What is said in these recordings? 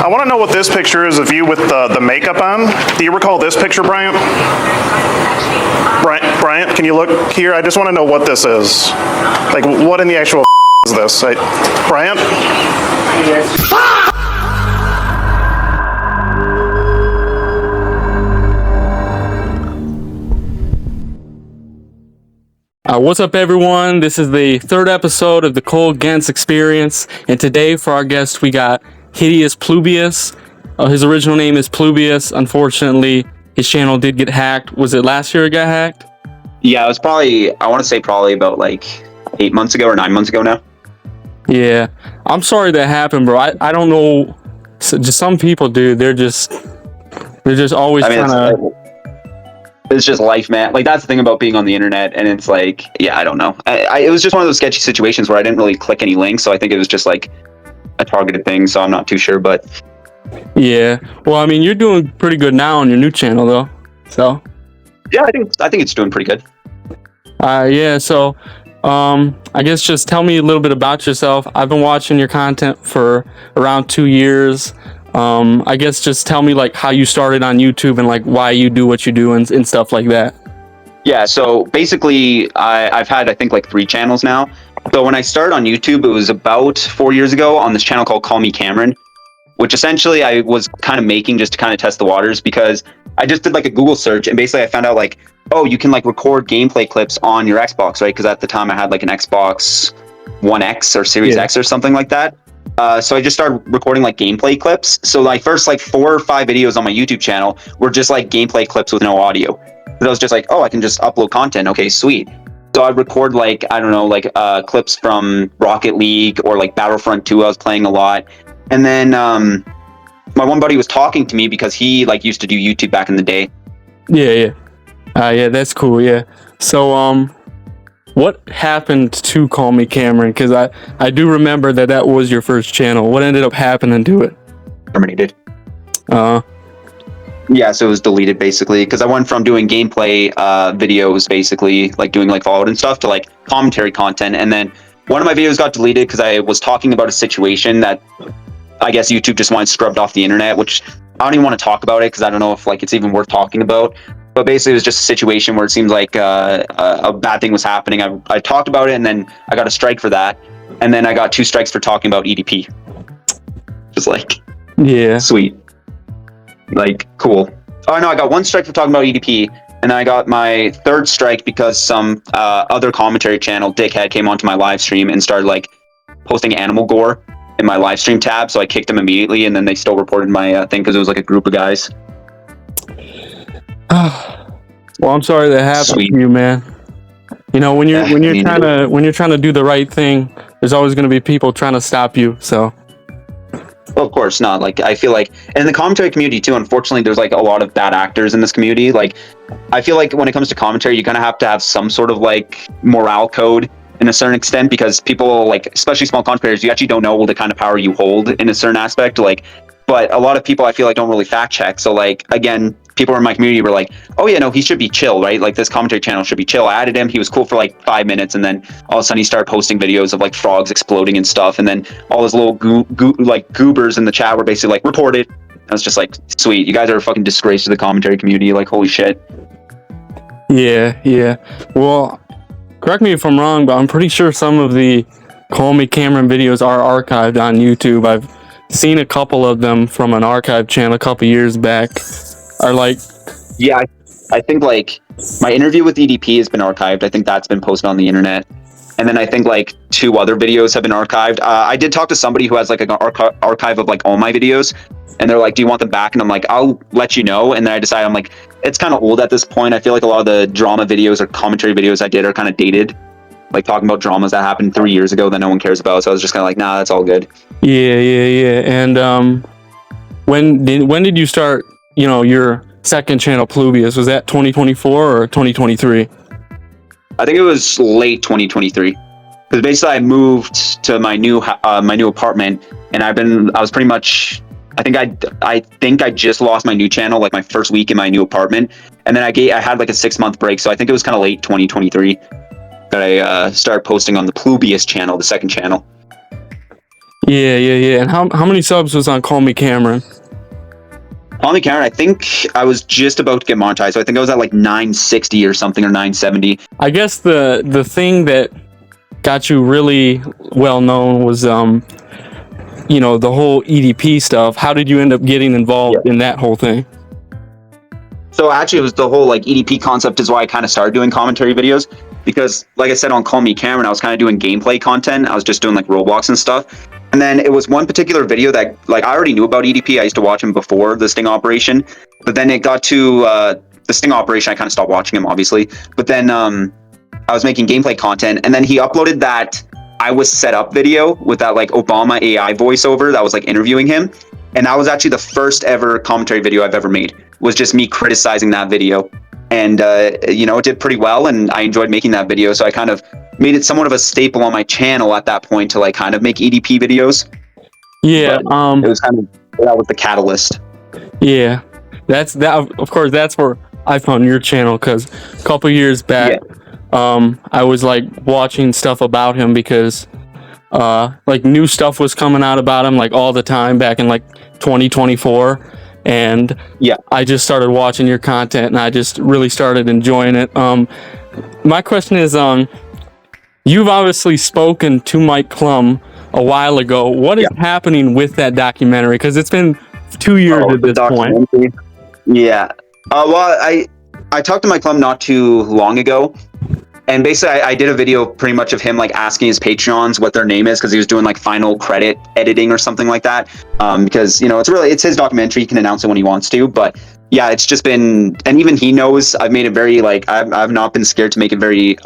I want to know what this picture is of you with the makeup on. Do you recall this picture, Bryant? Bryant, can you look here? I just want to know what this is. Like, what in the actual is this? Bryant? What's up, everyone? This is the third episode of the Cole Gentz Experience, and today for our guest we got Hideous Plubius. His original name is Plubius. Unfortunately, his channel did get hacked. Was it last year it got hacked? Yeah, it was probably about like 8 months ago or 9 months ago now. Yeah, I'm sorry that happened, bro. I don't know. Just some people, dude. They're just always trying to. It's just life, man. Like, that's the thing about being on the internet, and it's like, yeah, I don't know. It was just one of those sketchy situations where I didn't really click any links, so I think it was just like a targeted thing. So I'm not too sure, but yeah. Well, I mean, you're doing pretty good now on your new channel, though. So yeah, I think it's doing pretty good. Yeah. So, I guess just tell me a little bit about yourself. I've been watching your content for around 2 years. I guess just tell me like how you started on YouTube and like why you do what you do and stuff like that. Yeah, so basically I've had, I think, like 3 channels now. So when I started on YouTube, it was about 4 years ago on this channel called Call Me Cameron, which essentially I was kind of making just to kind of test the waters, because I just did like a Google search and basically I found out like, oh, you can like record gameplay clips on your Xbox, right? Because at the time I had like an Xbox One X or Series X or something like that. So I just started recording like gameplay clips. So my first like 4 or 5 videos on my YouTube channel were just like gameplay clips with no audio. And I was just like, oh, I can just upload content. Okay, sweet. So I'd record like, I don't know, like clips from Rocket League or like Battlefront 2 I was playing a lot. And then my one buddy was talking to me because he like used to do YouTube back in the day. Yeah. Yeah, that's cool. Yeah. So what happened to Call Me Cameron? Because I do remember that was your first channel. What ended up happening to it? Terminated. Yeah, so it was deleted basically, because I went from doing gameplay videos, basically like doing like Fallout and stuff, to like commentary content. And then one of my videos got deleted because I was talking about a situation that I guess YouTube just wanted scrubbed off the internet, which I don't even want to talk about it because I don't know if like it's even worth talking about. But basically, it was just a situation where it seemed like a bad thing was happening. I talked about it, and then I got a strike for that. And then I got 2 strikes for talking about EDP. Just like, yeah, sweet. Like, cool. Oh, no, I got 1 strike for talking about EDP. And then I got my 3rd strike because some other commentary channel, dickhead, came onto my live stream and started like posting animal gore in my live stream tab. So I kicked them immediately, and then they still reported my thing because it was like a group of guys. Well, I'm sorry that happened to you, man. You know, when you're trying to do the right thing, there's always going to be people trying to stop you. So, well, of course not. Like, I feel like in the commentary community too, unfortunately, there's like a lot of bad actors in this community. Like, I feel like when it comes to commentary, you kind of have to have some sort of like morale code in a certain extent, because people, like especially small content creators, you actually don't know the kind of power you hold in a certain aspect. Like, but a lot of people I feel like don't really fact check. So like, again, people in my community were like, oh yeah, no, he should be chill, right? Like, this commentary channel should be chill. I added him, he was cool for like 5 minutes, and then all of a sudden he started posting videos of like frogs exploding and stuff, and then all his little goobers in the chat were basically like, reported. I was just like, sweet, you guys are a fucking disgrace to the commentary community, like, holy shit. Yeah. Well, correct me if I'm wrong, but I'm pretty sure some of the Call Me Cameron videos are archived on YouTube. I've seen a couple of them from an archive channel a couple years back. Are like, yeah, I think like my interview with EDP has been archived. I think that's been posted on the internet, and then I think like 2 other videos have been archived. I did talk to somebody who has like an archive of like all my videos, and they're like, do you want them back? And I'm like, I'll let you know. And then I decided, I'm like, it's kind of old at this point. I feel like a lot of the drama videos or commentary videos I did are kind of dated, like talking about dramas that happened 3 years ago that no one cares about. So I was just kind of like, nah, that's all good. Yeah. And when did you start, you know, your second channel, Plubius? Was that 2024 or 2023? I think it was late 2023, because basically I moved to my new apartment, and I was pretty much, I think I just lost my new channel like my first week in my new apartment, and then I had like a 6-month break, so I think it was kind of late 2023 that I started posting on the Plubius channel, the second channel. Yeah. And how many subs was on Call Me Cameron? Call Me Cameron, I think I was just about to get monetized. So I think I was at like 960 or something, or 970. I guess the thing that got you really well known was the whole EDP stuff. How did you end up getting involved in that whole thing? So actually, it was the whole like EDP concept is why I kind of started doing commentary videos, because like I said on Call Me Cameron, I was kind of doing gameplay content. I was just doing like Roblox and stuff. And then it was one particular video that like I already knew about EDP. I used to watch him before the sting operation, but then it got to the sting operation. I kind of stopped watching him, obviously. But then I was making gameplay content, and then he uploaded that I was set up video with that like Obama AI voiceover that was like interviewing him. And that was actually the first ever commentary video I've ever made, was just me criticizing that video. And, it did pretty well, and I enjoyed making that video. So I kind of made it somewhat of a staple on my channel at that point to like kind of make EDP videos. Yeah. But it was kind of, that was the catalyst. Yeah. Of course, that's where I found your channel, because a couple years back, I was like watching stuff about him because like new stuff was coming out about him like all the time back in like 2024, and I just started watching your content and I just really started enjoying it. My question is, you've obviously spoken to Mike Klum a while ago. What is happening with that documentary? Because it's been 2 years at this point. Well, I talked to Mike Klum not too long ago. And basically, I did a video pretty much of him like asking his Patreons what their name is, because he was doing like final credit editing or something like that. Because it's his documentary; he can announce it when he wants to. But yeah, it's just been, and even he knows I've made it very like I've not been scared to make it very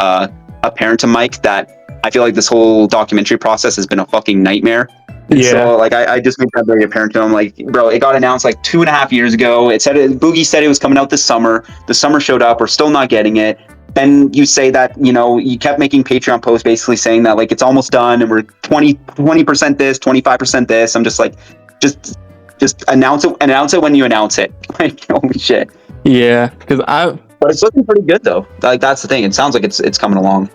apparent to Mike that I feel like this whole documentary process has been a fucking nightmare. And so like I just made that very apparent to him. Like, bro, it got announced like 2.5 years ago. Boogie said it was coming out this summer. The summer showed up. We're still not getting it. Then you say that, you kept making Patreon posts basically saying that like it's almost done and we're 20% this, 25% this. I'm just like, just announce it when you announce it. Like, holy shit. Yeah, but it's looking pretty good though. Like, that's the thing. It sounds like it's coming along.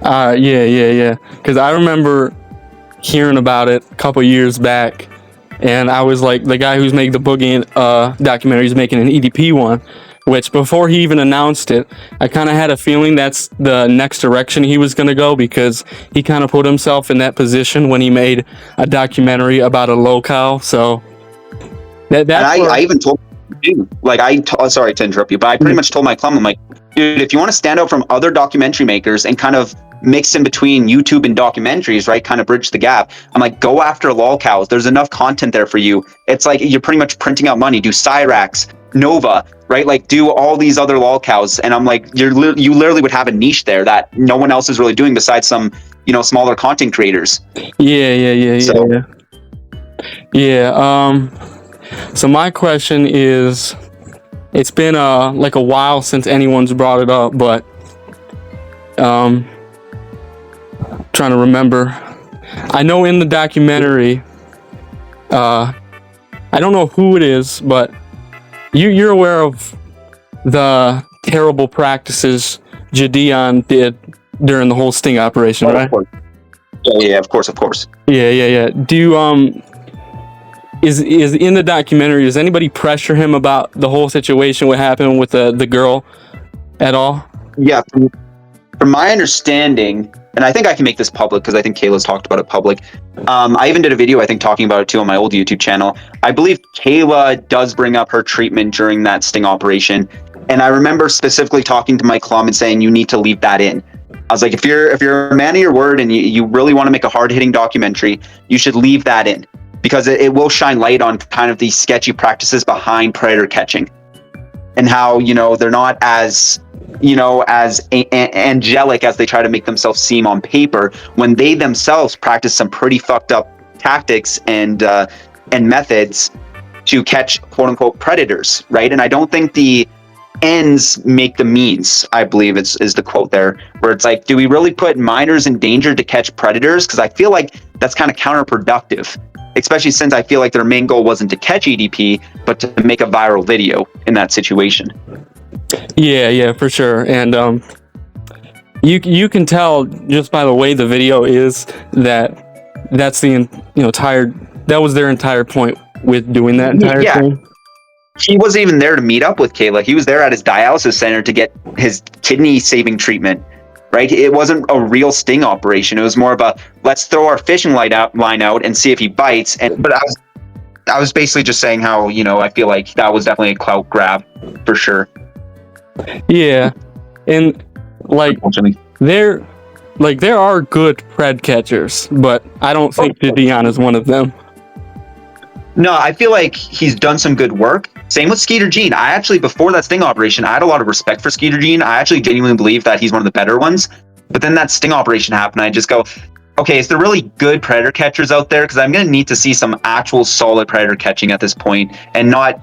Yeah. Because I remember hearing about it a couple years back, and I was like, the guy who's making the Boogie documentary is making an EDP one. Which, before he even announced it, I kind of had a feeling that's the next direction he was going to go, because he kind of put himself in that position when he made a documentary about a locale. So I even told him, like, sorry to interrupt you, but I pretty much told Mike Klum, I'm like, dude, if you want to stand out from other documentary makers and kind of mix in between YouTube and documentaries, right, kind of bridge the gap, I'm like, go after lolcows. There's enough content there for you. It's like you're pretty much printing out money. Do Cyrax, Nova, right? Like, do all these other lolcows, and I'm like, you literally would have a niche there that no one else is really doing besides some, smaller content creators. Yeah. So my question is, it's been like a while since anyone's brought it up, but trying to remember. I know in the documentary, I don't know who it is, but you're aware of the terrible practices Jadion did during the whole sting operation, right? Yeah, of course. Yeah. Do you is in the documentary, does anybody pressure him about the whole situation, what happened with the girl at all? Yeah, from my understanding, and I think I can make this public because I think Kayla's talked about it public. I even did a video, I think, talking about it too on my old YouTube channel. I believe Kayla does bring up her treatment during that sting operation. And I remember specifically talking to Mike Klum and saying, you need to leave that in. I was like, if you're a man of your word and you really want to make a hard-hitting documentary, you should leave that in, because it will shine light on kind of these sketchy practices behind predator catching, and how, they're not as angelic as they try to make themselves seem on paper, when they themselves practice some pretty fucked up tactics and methods to catch quote unquote predators, right? And I don't think the ends make the means, I believe is the quote there, where it's like, do we really put minors in danger to catch predators? Because I feel like that's kind of counterproductive, especially since I feel like their main goal wasn't to catch EDP, but to make a viral video in that situation. Yeah, for sure. And you can tell just by the way the video is that that's the that was their entire point with doing that entire Yeah. thing. He wasn't even there to meet up with Kayla. He was there at his dialysis center to get his kidney saving treatment, right? It wasn't a real sting operation. It was more of a, let's throw our fishing line out and see if he bites. But I was basically just saying how, I feel like that was definitely a clout grab for sure. Yeah. And like there are good pred catchers, but I don't think Gideon is one of them. No, I feel like he's done some good work. Same with Skeeter Jean. I actually, before that sting operation, I had a lot of respect for Skeeter Jean. I actually genuinely believe that he's one of the better ones. But then that sting operation happened. I just go, okay, is there really good predator catchers out there? Because I'm going to need to see some actual solid predator catching at this point, and not,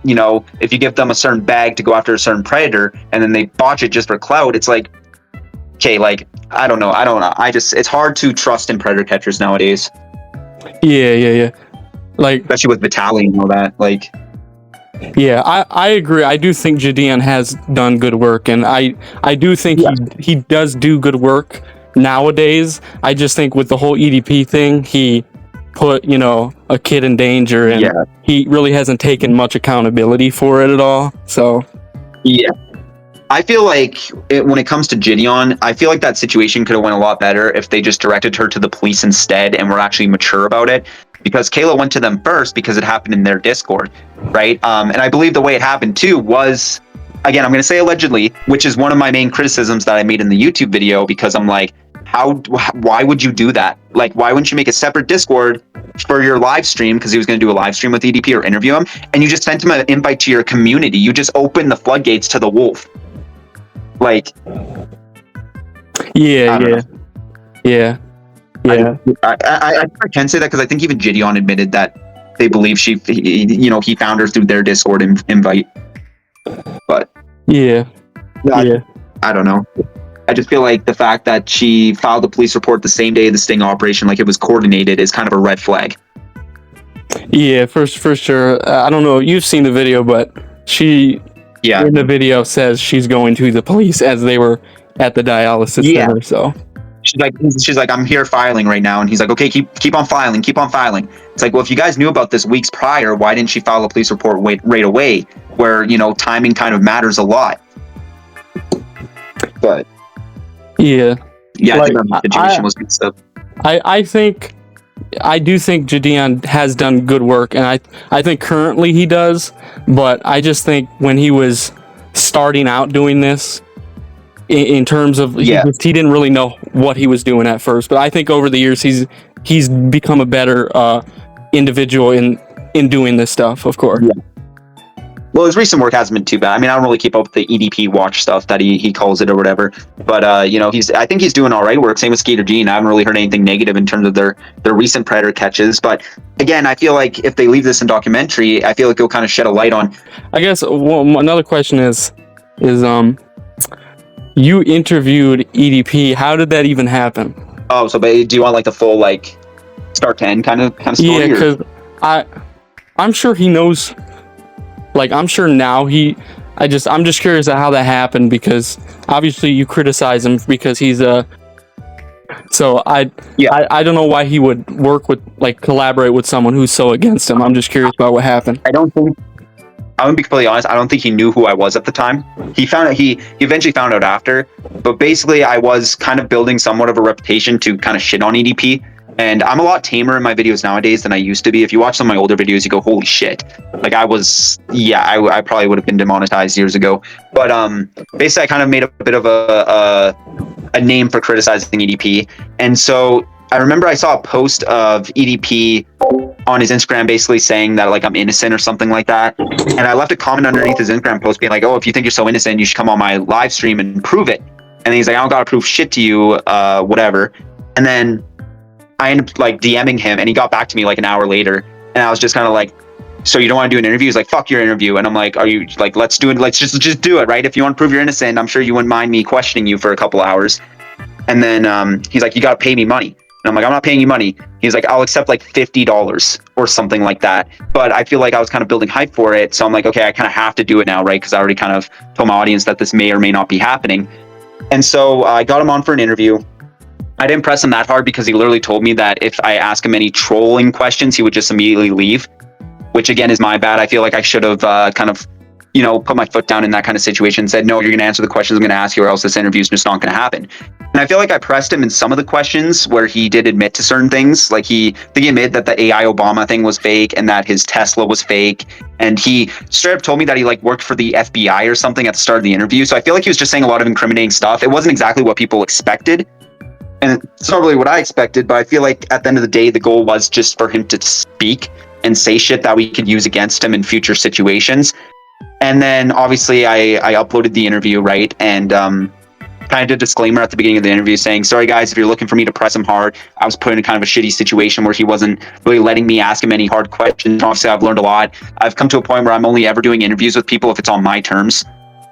if you give them a certain bag to go after a certain predator and then they botch it just for clout, it's like, okay, like, I don't know. It's hard to trust in predator catchers nowadays. Yeah. Like, especially with Vitaly and all that. Like, yeah, I agree. I do think Gideon has done good work, and I do think he does do good work nowadays. I just think with the whole EDP thing, he put, a kid in danger, and he really hasn't taken much accountability for it at all. So, yeah. I feel like when it comes to Gideon, I feel like that situation could have went a lot better if they just directed her to the police instead and were actually mature about it. Because Kayla went to them first because it happened in their Discord, right? And I believe the way it happened too was, again, I'm going to say allegedly, which is one of my main criticisms that I made in the YouTube video, because I'm like, why would you do that? Like, why wouldn't you make a separate Discord for your live stream? Because he was going to do a live stream with EDP or interview him, and you just sent him an invite to your community. You just opened the floodgates to the wolf. Like, yeah. I can say that because I think even Gideon admitted that they believe he found her through their Discord invite. But yeah. I don't know. I just feel like the fact that she filed a police report the same day of the sting operation, like it was coordinated, is kind of a red flag. Yeah, for sure. I don't know. You've seen the video, but she in the video says she's going to the police as they were at the dialysis center. So. She's like, I'm here filing right now. And he's like, okay, keep on filing. It's like, well, if you guys knew about this weeks prior, why didn't she file a police report right away? Where, timing kind of matters a lot. But yeah, I think the situation was mixed up. I do think Gideon has done good work, and I think currently he does, but I just think when he was starting out doing this, in terms of he didn't really know what he was doing at first, but I think over the years he's become a better individual in doing this stuff, of course. Well, his recent work hasn't been too bad. I mean, I don't really keep up with the EDP watch stuff that he calls it or whatever, but I think he's doing all right work. Same with Skeeter Jean. I haven't really heard anything negative in terms of their recent predator catches, but again, I feel like if they leave this in documentary, I feel like it'll kind of shed a light on. I guess another question is you interviewed EDP. How did that even happen? Oh, so do you want like the full like start to end kind of story? Yeah, because I'm sure he knows. Like, I'm sure now I'm just curious at how that happened, because obviously you criticize him because he's so I don't know why he would collaborate with someone who's so against him. I'm just curious about what happened. I'm gonna be completely honest, I don't think he knew who I was at the time. He eventually found out after, but basically I was kind of building somewhat of a reputation to kind of shit on EDP. And I'm a lot tamer in my videos nowadays than I used to be. If you watch some of my older videos, you go, holy shit. Like I probably would have been demonetized years ago. But basically I kind of made a bit of a name for criticizing EDP. And so I remember I saw a post of EDP on his Instagram basically saying that like I'm innocent or something like that. And I left a comment underneath his Instagram post being like, oh, if you think you're so innocent, you should come on my live stream and prove it. And then he's like, I don't gotta prove shit to you, whatever. And then I ended up like DMing him, and he got back to me like an hour later, and I was just kind of like, so you don't want to do an interview? He's like, fuck your interview. And I'm like, are you like, let's do it. Let's just do it. Right. If you want to prove you're innocent, I'm sure you wouldn't mind me questioning you for a couple hours. And then he's like, you got to pay me money. And I'm like, I'm not paying you money. He's like, I'll accept like $50 or something like that. But I feel like I was kind of building hype for it. So I'm like, okay, I kind of have to do it now. Right. Cause I already kind of told my audience that this may or may not be happening. And so I got him on for an interview. I didn't press him that hard because he literally told me that if I ask him any trolling questions, he would just immediately leave, which again is my bad. I feel like I should have kind of, put my foot down in that kind of situation and said, no, you're going to answer the questions I'm going to ask you or else this interview is just not going to happen. And I feel like I pressed him in some of the questions where he did admit to certain things. Like he admitted that the AI Obama thing was fake and that his Tesla was fake. And he straight up told me that he worked for the FBI or something at the start of the interview. So I feel like he was just saying a lot of incriminating stuff. It wasn't exactly what people expected. And it's not really what I expected, but I feel like at the end of the day, the goal was just for him to speak and say shit that we could use against him in future situations. And then obviously I uploaded the interview, right? And kind of did a disclaimer at the beginning of the interview saying, sorry guys, if you're looking for me to press him hard, I was put in kind of a shitty situation where he wasn't really letting me ask him any hard questions. Obviously I've learned a lot. I've come to a point where I'm only ever doing interviews with people if it's on my terms.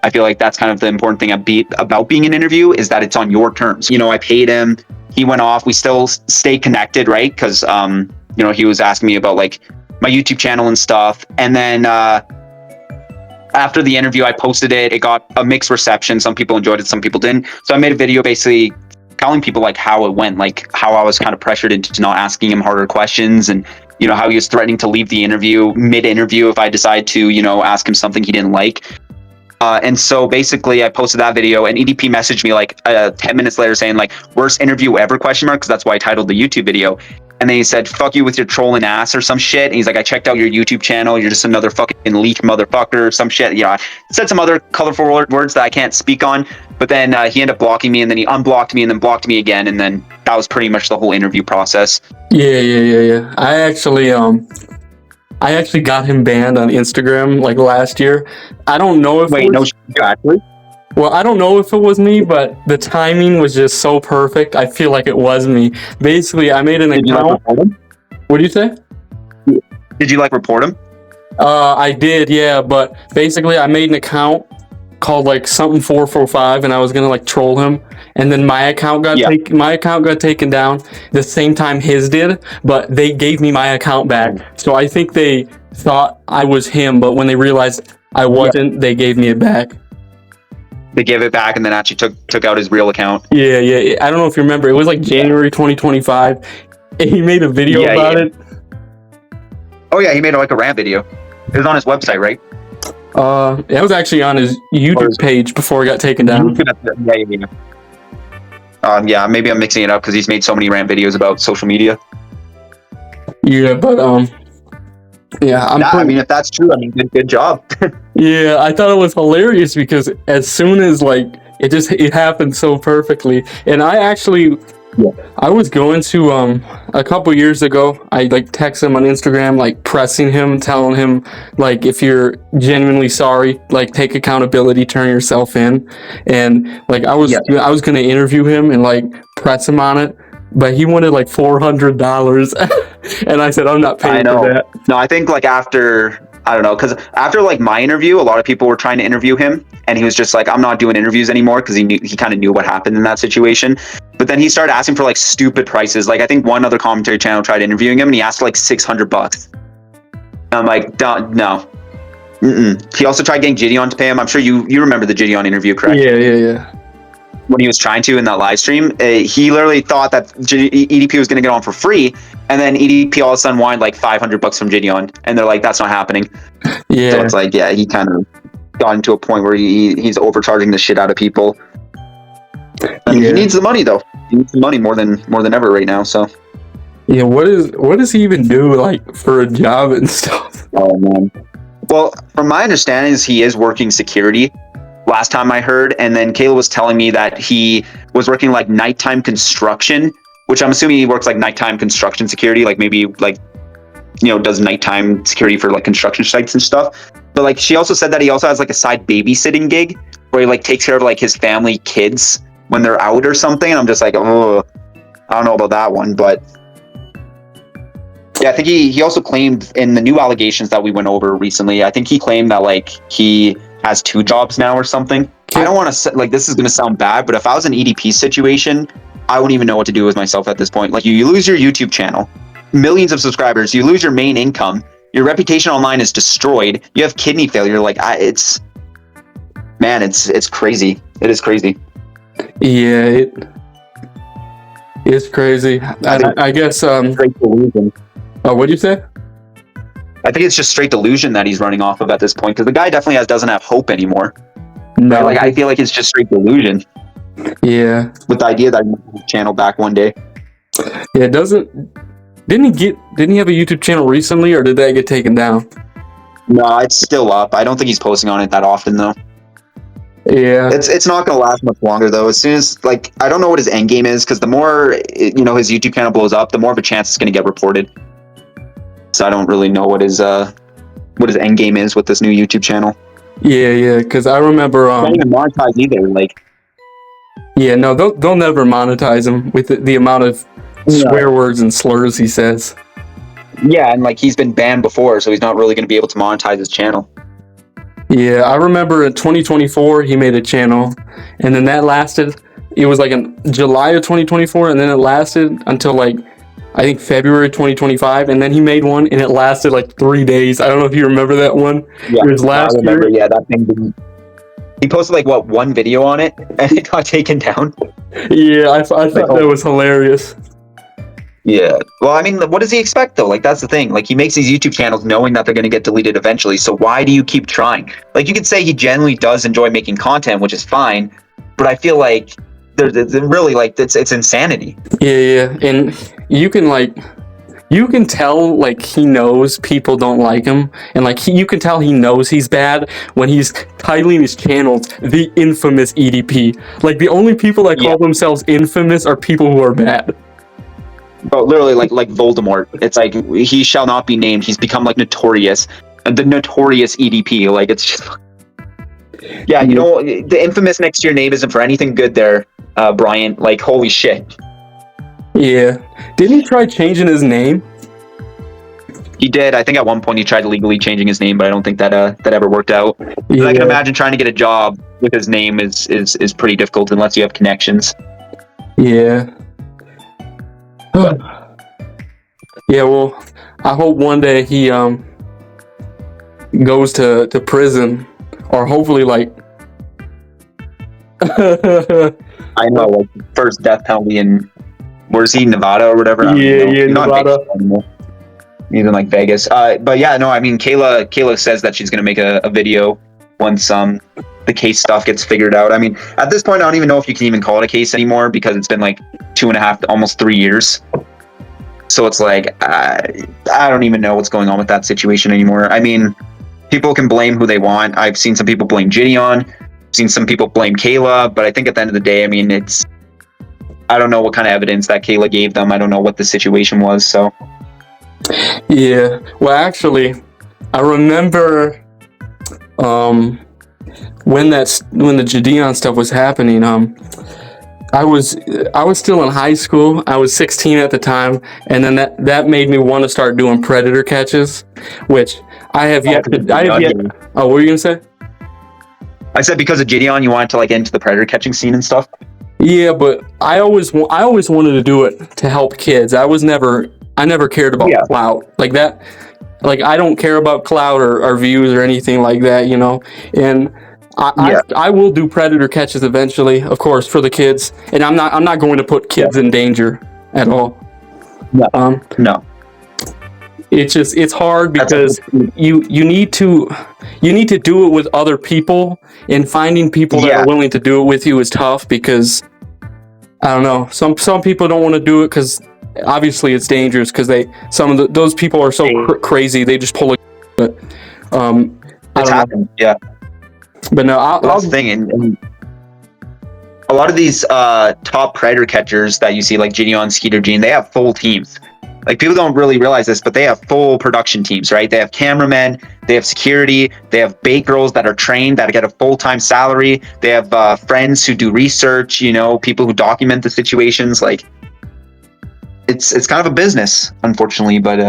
I feel like that's kind of the important thing about being an interview is that it's on your terms. I paid him, he went off, we still stay connected, right? Because, he was asking me about my YouTube channel and stuff. And then after the interview, I posted it. It got a mixed reception. Some people enjoyed it, some people didn't. So I made a video basically telling people how it went, how I was kind of pressured into not asking him harder questions and, how he was threatening to leave the interview mid-interview if I decide to, ask him something he didn't like. And so basically I posted that video and EDP messaged me 10 minutes later saying worst interview ever ? Because that's why I titled the YouTube video. And then he said, fuck you with your trolling ass or some shit. And he's like, I checked out your YouTube channel. You're just another fucking leech motherfucker or some shit. I said some other colorful words that I can't speak on. But then he ended up blocking me and then he unblocked me and then blocked me again. And then that was pretty much the whole interview process. Yeah. I actually got him banned on Instagram last year. I don't know if actually? Well, I don't know if it was me, but the timing was just so perfect. I feel like it was me. Basically, I made an account. What do you say? Did you report him? I did, yeah. But basically, I made an account called something 445, and I was gonna troll him. And then my account got taken down the same time his did, but they gave me my account back. So I think they thought I was him, but when they realized I wasn't, they gave me it back. They gave it back and then actually took out his real account. Yeah. I don't know if you remember. It was January 2025. And he made a video about it. Oh yeah, he made a rant video. It was on his website, right? It was actually on his YouTube page before it got taken down. Yeah, maybe I'm mixing it up because he's made so many rant videos about social media. Yeah, but yeah, if that's true, good job. Yeah, I thought it was hilarious because as soon as it happened so perfectly, and I actually. Yeah. I was going to a couple years ago, I text him on Instagram pressing him, telling him if you're genuinely sorry, take accountability, turn yourself in. And I was going to interview him and press him on it, but he wanted $400 and I said I'm not paying for that. No, I think after I don't know, because after my interview, a lot of people were trying to interview him, and he was just I'm not doing interviews anymore because he kind of knew what happened in that situation. But then he started asking for stupid prices. I think one other commentary channel tried interviewing him, and he asked for $600. I'm no. Mm-mm. He also tried getting Gideon to pay him. I'm sure you remember the Gideon interview, correct? Yeah. When he was trying to in that live stream, he literally thought that EDP was going to get on for free, and then EDP all of a sudden wanted $500 from Gideon, and they're that's not happening. Yeah. So it's he kind of got into a point where he's overcharging the shit out of people. And he needs the money though. He needs the money more than ever right now. So yeah, what does he even do for a job and stuff? Oh man. Well, from my understanding, he is working security. Last time I heard, and then Kayla was telling me that he was working nighttime construction, which I'm assuming he works nighttime construction security, maybe does nighttime security for construction sites and stuff. But she also said that he also has a side babysitting gig where he takes care of his family kids when they're out or something. And I'm just oh, I don't know about that one, but yeah, I think he also claimed in the new allegations that we went over recently, I think he claimed that he has 2 jobs now or something. I don't want to say this is going to sound bad, but if I was in EDP situation, I wouldn't even know what to do with myself at this point. You lose your YouTube channel, millions of subscribers, you lose your main income, your reputation online is destroyed, you have kidney failure. It's crazy. It is crazy. Yeah. It's crazy. I guess. Straight delusion. Oh, what'd you say? I think it's just straight delusion that he's running off of at this point, because the guy definitely doesn't have hope anymore. No. Right? Like, I feel like it's just straight delusion Yeah. with the idea that he wants his channel back one day. Yeah. Didn't he have a YouTube channel recently, or did that get taken down? No, it's still up. I don't think he's posting on it that often though. Yeah. It's not going to last much longer though. As soon as, like, I don't know what his end game is, because the more his YouTube channel blows up, the more of a chance it's going to get reported. So I don't really know what his end game is with this new YouTube channel. Yeah. Because I remember. Not even monetize either. Like, Yeah. No, they'll never monetize him with the amount of swear words and slurs he says. yeah, and like he's been banned before, so he's not really going to be able to monetize his channel. Yeah, I remember in 2024 he made a channel, and then that lasted. It was like in July of 2024, and then it lasted until like I think February 2025, and then he made one, and it lasted like 3 days. I don't know if you remember that one. Yeah, It was last I remember. year. Yeah, that thing. He posted like one video on it, and it got taken down. Yeah, I thought that was hilarious. Yeah. Well, I mean, what does he expect though? Like, that's the thing. Like, he makes these YouTube channels knowing that they're going to get deleted eventually. So why do you keep trying? Like, you could say he genuinely does enjoy making content, which is fine, but I feel like there's really, like, it's insanity. Yeah, and you can tell like he knows people don't like him, and like you can tell he knows he's bad when he's titling his channels the infamous EDP. Like, the only people that call themselves infamous are people who are bad. But literally, like Voldemort, it's like, he shall not be named. He's become like notorious, the notorious EDP. Like, it's just, yeah, the infamous next to your name isn't for anything good there, Brian. Like, holy shit. Yeah, didn't he try changing his name? He did. I think at one point he tried legally changing his name, but I don't think that ever worked out. Yeah. I can imagine trying to get a job with his name is pretty difficult unless you have connections. Yeah. Yeah, well, I hope one day he goes to prison, or hopefully like I know, like, first death penalty in, where's he, Nevada or whatever? Nevada. He's in like Vegas. But yeah, no, I mean, Kayla says that she's gonna make a video once the case stuff gets figured out. I mean, at this point, I don't even know if you can even call it a case anymore, because it's been like 2.5 to almost 3 years. So it's like, I don't even know what's going on with that situation anymore. I mean, people can blame who they want. I've seen some people blame Gideon, seen some people blame Kayla, but I think at the end of the day, I mean, I don't know what kind of evidence that Kayla gave them. I don't know what the situation was, so. Yeah, well, actually, I remember when the Gideon stuff was happening. I was still in high school. I was 16 at the time, and then that made me want to start doing predator catches, which I have yet. Oh, what were you gonna say? I said because of Gideon, you wanted to like get into the predator catching scene and stuff. Yeah, but I always wanted to do it to help kids. I never cared about clout like that. Like, I don't care about clout or views or anything like that, And I will do predator catches eventually, of course, for the kids. And I'm not going to put kids in danger at all. No. No. It's hard because you need to do it with other people, and finding people that are willing to do it with you is tough, because I don't know, some people don't want to do it because obviously it's dangerous, because those people are so crazy, they just pull it. But it's happened. Yeah. But no, that's the thing, and a lot of these top predator catchers that you see, like Gideon, Skeeter, Gene, they have full teams. Like, people don't really realize this, but they have full production teams, right? They have cameramen, they have security, they have bait girls that are trained, that get a full-time salary. They have friends who do research, people who document the situations. Like, it's kind of a business, unfortunately, but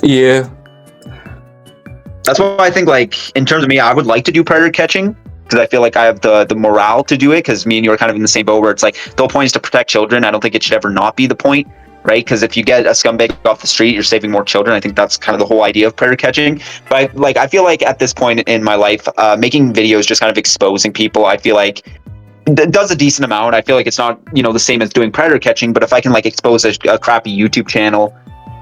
yeah. That's why I think, like, in terms of me, I would like to do predator catching, because I feel like I have the morale to do it, because me and you are kind of in the same boat, where it's like, the whole point is to protect children. I don't think it should ever not be the point, right? Because if you get a scumbag off the street, you're saving more children. I think that's kind of the whole idea of predator catching. But I feel like at this point in my life, making videos just kind of exposing people, I feel like does a decent amount. I feel like it's not, the same as doing predator catching, but if I can like expose a crappy YouTube channel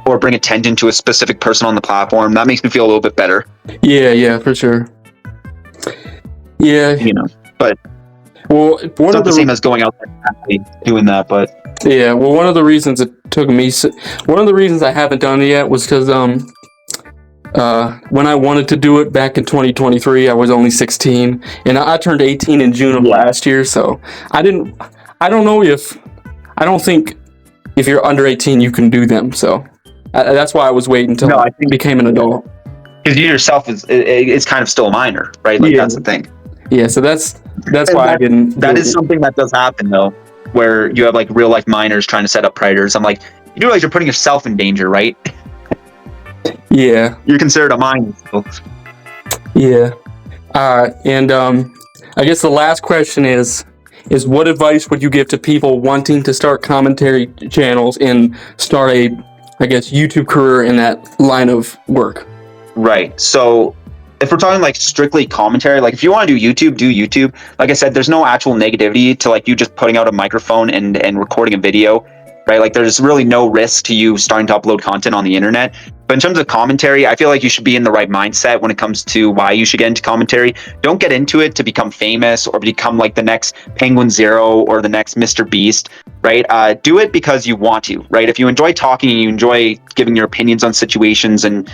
or bring attention to a specific person on the platform, that makes me feel a little bit better. Yeah, for sure. Yeah. But well, it's not the same as going out there and actually doing that, but yeah, well, one of the reasons it took me, one of the reasons I haven't done it yet was because when I wanted to do it back in 2023, I was only 16, and I turned 18 in June of last year. So I don't think if you're under 18 you can do them. So that's why I was waiting until I became an adult. Because you yourself is kind of still a minor, right? Like that's the thing. Yeah, so that's why I didn't. That is something that does happen though, where you have like real life minors trying to set up predators. I'm like, you do realize you're putting yourself in danger, right? Yeah. You're considered a minor. So. Yeah. And I guess the last question is what advice would you give to people wanting to start commentary channels and start a, I guess, YouTube career in that line of work? Right. So if we're talking like strictly commentary, like if you want to do YouTube. Like I said, there's no actual negativity to like you just putting out a microphone and recording a video, right? Like there's really no risk to you starting to upload content on the internet. But in terms of commentary, I feel like you should be in the right mindset when it comes to why you should get into commentary. Don't get into it to become famous or become like the next Penguin Zero or the next Mr. Beast, right? Do it because you want to, right? If you enjoy talking and you enjoy giving your opinions on situations and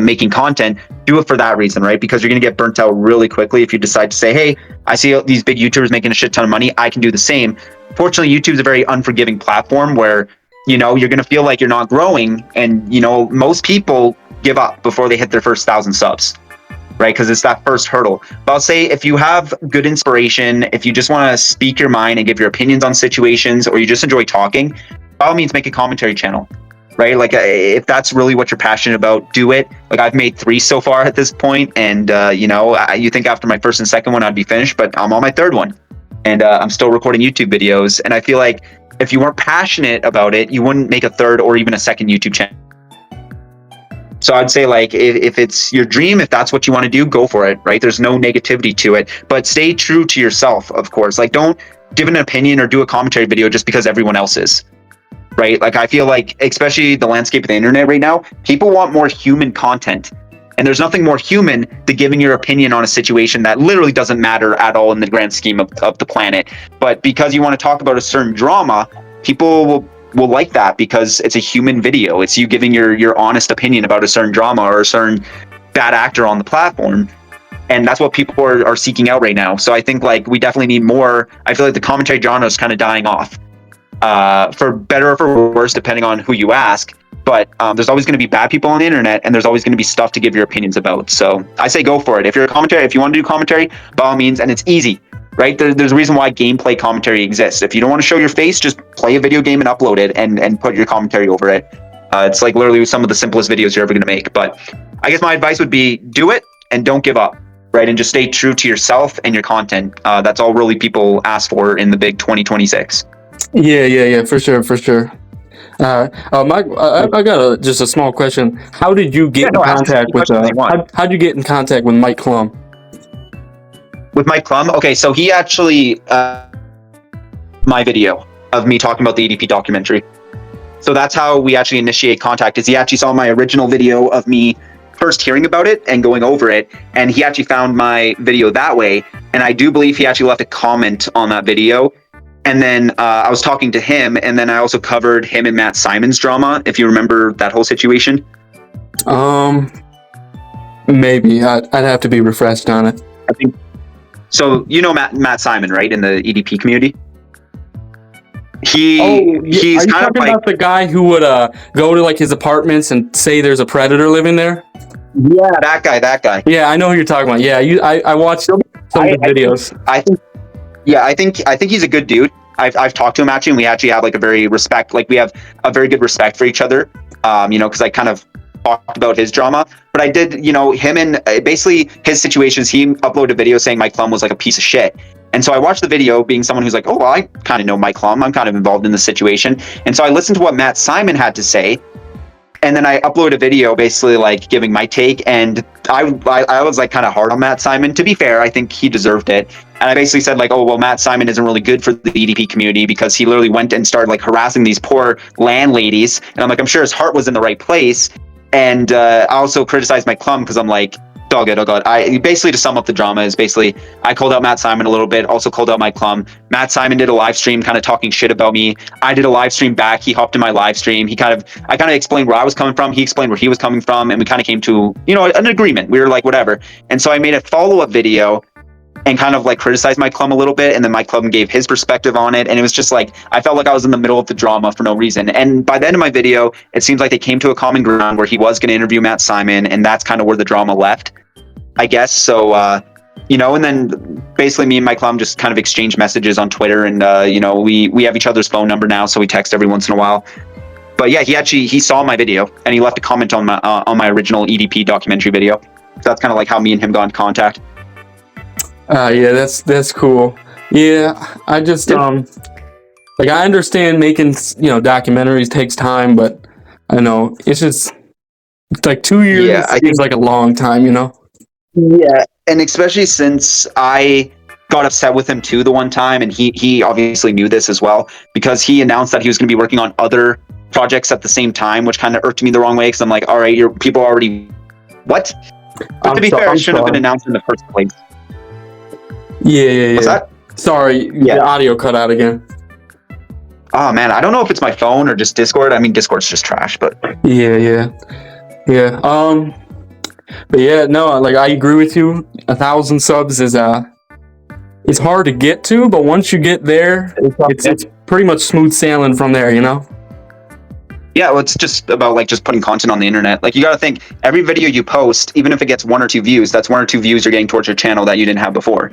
making content, do it for that reason, right? Because you're going to get burnt out really quickly if you decide to say, hey, I see these big YouTubers making a shit ton of money, I can do the same. Fortunately, YouTube's a very unforgiving platform where you're going to feel like you're not growing, and most people give up before they hit their first 1,000 subs, right? Because it's that first hurdle. But I'll say if you have good inspiration, if you just want to speak your mind and give your opinions on situations, or you just enjoy talking, by all means make a commentary channel, right? Like if that's really what you're passionate about, do it. Like I've made 3 so far at this point, and you think after my first and second one I'd be finished, but I'm on my 3rd one, and I'm still recording YouTube videos. And I feel like if you weren't passionate about it, you wouldn't make a 3rd or even a 2nd YouTube channel. So I'd say like if it's your dream, if that's what you want to do, go for it, right? There's no negativity to it, but stay true to yourself, of course. Like don't give an opinion or do a commentary video just because everyone else is, right? Like I feel like, especially the landscape of the internet right now, people want more human content. And there's nothing more human than giving your opinion on a situation that literally doesn't matter at all in the grand scheme of the planet. But because you want to talk about a certain drama, people will like that because it's a human video. It's you giving your honest opinion about a certain drama or a certain bad actor on the platform. And that's what people are seeking out right now. So I think like we definitely need more. I feel like the commentary genre is kind of dying off, for better or for worse, depending on who you ask. But there's always going to be bad people on the internet, and there's always going to be stuff to give your opinions about. So I say go for it. If you're a commentary, if you want to do commentary, by all means, and it's easy, right? There's a reason why gameplay commentary exists. If you don't want to show your face, just play a video game and upload it and put your commentary over it. It's like literally some of the simplest videos you're ever going to make. But I guess my advice would be do it and don't give up, right? And just stay true to yourself and your content. That's all really people ask for in the big 2026. Yeah, for sure. Mike, I got just a small question. How did you get in contact with? How'd you get in contact with Mike Klum? With Mike Klum? Okay, so he actually my video of me talking about the EDP documentary. So that's how we actually initiate contact. Is he actually saw my original video of me first hearing about it and going over it, and he actually found my video that way. And I do believe he actually left a comment on that video. And then I was talking to him, and then I also covered him and Matt Simon's drama, if you remember that whole situation. Maybe. I'd have to be refreshed on it. I think so. Matt Simon, right, in the EDP community? He's are you kind talking of like about the guy who would go to like his apartments and say there's a predator living there? Yeah, that guy. Yeah, I know who you're talking about. Yeah, I watched some of his videos. I think he's a good dude. I've talked to him actually, and we actually have like we have a very good respect for each other. Because I kind of talked about his drama, but I did, him and basically his situations. He uploaded a video saying Mike Klum was like a piece of shit, and so I watched the video, being someone who's like, oh, well, I kind of know Mike Klum. I'm kind of involved in the situation, and so I listened to what Matt Simon had to say. And then I uploaded a video basically like giving my take, and I was like kind of hard on Matt Simon. To be fair, I think he deserved it. And I basically said like, oh, well, Matt Simon isn't really good for the EDP community because he literally went and started like harassing these poor landladies. And I'm like, I'm sure his heart was in the right place. And I also criticized my clum because I'm like, oh god. I basically, to sum up the drama, is basically I called out Matt Simon a little bit, also called out my clum. Matt Simon did a live stream kind of talking shit about me. I did a live stream back. He hopped in my live stream. I kind of explained where I was coming from. He explained where he was coming from, and we kind of came to, you know, an agreement. We were like, whatever. And so I made a follow-up video and kind of like criticized my clum a little bit, and then my clum gave his perspective on it, and it was just like I felt like I was in the middle of the drama for no reason. And by the end of my video, it seems like they came to a common ground where he was going to interview Matt Simon, and that's kind of where the drama left, I guess. So you know, and then basically me and my clum just kind of exchanged messages on Twitter, and you know, we have each other's phone number now, so we text every once in a while. But yeah, he saw my video and he left a comment on my original EDP documentary video. So that's kind of like how me and him got in contact. Yeah, that's cool. Yeah, I just like I understand making, you know, documentaries takes time, but I know it's like 2 years. Yeah, I seems like a long time, you know. Yeah, and especially since I got upset with him too the one time, and he obviously knew this as well because he announced that he was going to be working on other projects at the same time, which kind of irked me the wrong way because I'm like, all right, your people already what? But to be fair, it shouldn't have been announced in the first place. Yeah. What's that? Sorry, Yeah. the audio cut out again. Oh man, I don't know if it's my phone or just Discord. I mean, Discord's just trash, but Yeah. But yeah, no, like I agree with you. 1,000 subs is it's hard to get to, but once you get there, it's pretty much smooth sailing from there, you know. yeah, well, it's just about like just putting content on the internet. Like you got to think every video you post, even if it gets 1 or 2 views, that's 1 or 2 views you're getting towards your channel that you didn't have before,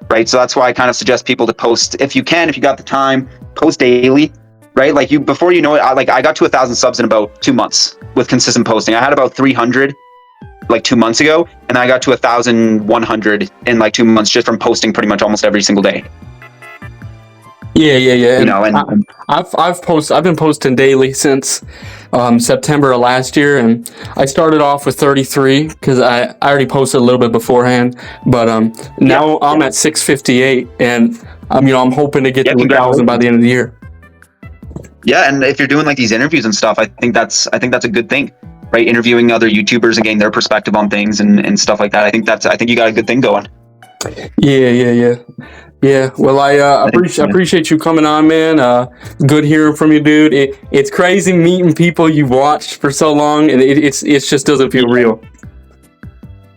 right? So that's why I kind of suggest people to post if you can, if you got the time, post daily, right? Like before you know it, I got to 1,000 subs in about 2 months with consistent posting. I had about 300 like 2 months ago, and I got to 1,100 in like 2 months just from posting pretty much almost every single day. Yeah. You know, and I've been posting daily since September of last year, and I started off with 33 because I already posted a little bit beforehand, but now I'm at 658, and I'm hoping to get to 1,000 by the end of the year. Yeah, and if you're doing like these interviews and stuff, I think that's a good thing, right? Interviewing other YouTubers and getting their perspective on things and stuff like that. I think you got a good thing going. Yeah, well, I appreciate you coming on, man. Good hearing from you, dude. It's crazy meeting people you've watched for so long, and it just doesn't feel real.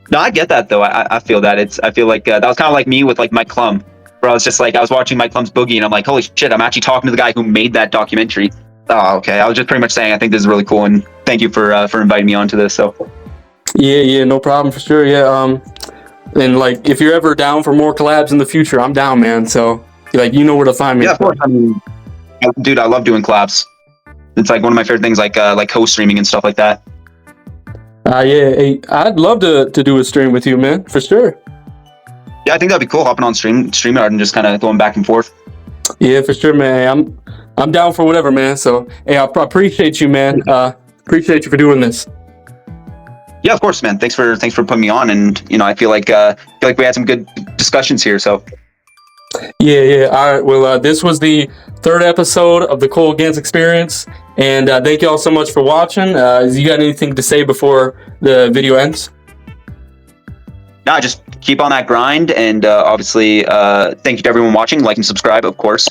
No, I get that though. I feel that I feel like that was kind of like me with like my clum, where I was just like I was watching my clum's Boogie, and I'm like, holy shit, I'm actually talking to the guy who made that documentary. Oh, okay. I was just pretty much saying I think this is really cool, and thank you for inviting me onto this. So. Yeah, no problem for sure. Yeah, and like if you're ever down for more collabs in the future, I'm down, man. So like you know where to find me. Yeah, of course. I mean, dude, I love doing collabs. It's like one of my favorite things, like co-streaming and stuff like that. Yeah, hey, I'd love to do a stream with you, man, for sure. Yeah, I think that'd be cool, hopping on StreamYard and just kind of going back and forth. Yeah, for sure, man. I'm down for whatever, man. So hey, I appreciate you, man. Appreciate you for doing this. Yeah, of course, man. Thanks for putting me on, and I feel like we had some good discussions here. So. Yeah. All right. Well, this was the 3rd episode of the Cole Gentz Experience, and thank you all so much for watching. You got anything to say before the video ends? No, just keep on that grind, and obviously, thank you to everyone watching. Like and subscribe, of course.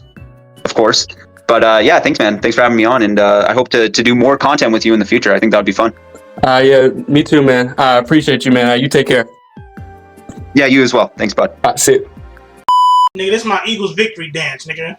But yeah, thanks, man. Thanks for having me on, and I hope to do more content with you in the future. I think that would be fun. Yeah, me too, man. I appreciate you, man. You take care. Yeah, you as well. Thanks, bud. See you. Nigga, this is my Eagles victory dance, nigga.